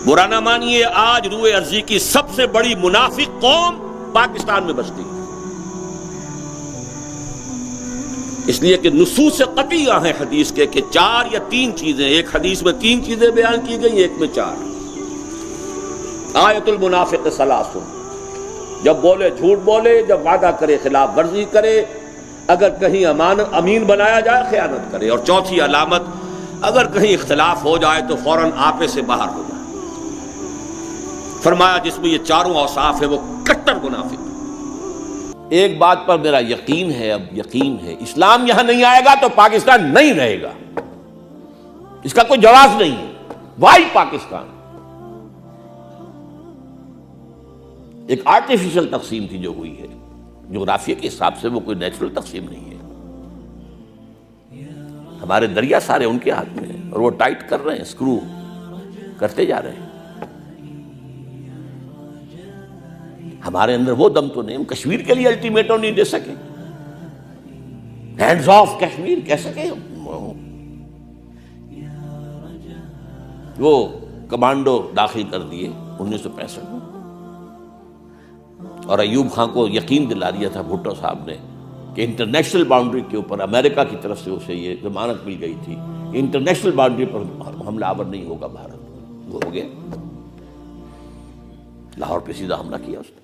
برا نہ مانیے، آج روئے ارضی کی سب سے بڑی منافق قوم پاکستان میں بستی ہے، اس لیے کہ نصوص قطعیہ ہیں حدیث کے کہ 4 یا 3 چیزیں، ایک حدیث میں 3 چیزیں بیان کی گئی، ایک میں 4۔ آیت المنافق ثلاث، جب بولے جھوٹ بولے، جب وعدہ کرے خلاف ورزی کرے، اگر کہیں امین بنایا جائے خیانت کرے، اور چوتھی علامت اگر کہیں اختلاف ہو جائے تو فوراً آپے سے باہر ہو جائے۔ فرمایا جس میں یہ 4 اوصاف ہے وہ کٹر منافق ہے۔ ایک بات پر میرا یقین ہے، اب یقین ہے، اسلام یہاں نہیں آئے گا تو پاکستان نہیں رہے گا، اس کا کوئی جواز نہیں ہے۔ وائی پاکستان ایک آرٹیفیشل تقسیم تھی جو ہوئی ہے، جغرافیہ کے حساب سے وہ کوئی نیچرل تقسیم نہیں ہے۔ ہمارے دریا سارے ان کے ہاتھ میں ہیں اور وہ ٹائٹ کر رہے ہیں، اسکرو کرتے جا رہے ہیں۔ ہمارے اندر وہ دم تو نہیں، ہم کشمیر کے لیے الٹیمیٹم نہیں دے سکے، ہینڈز آف کشمیر کہہ سکے۔ وہ کمانڈو داخل کر دیے 1965 میں، اور ایوب خان کو یقین دلا دیا تھا بھٹو صاحب نے کہ انٹرنیشنل باؤنڈری کے اوپر امریکہ کی طرف سے اسے یہ ضمانت مل گئی تھی، انٹرنیشنل باؤنڈری پر حملہ آور نہیں ہوگا بھارت۔ وہ ہو گیا، لاہور پہ سیدھا حملہ کیا اس نے۔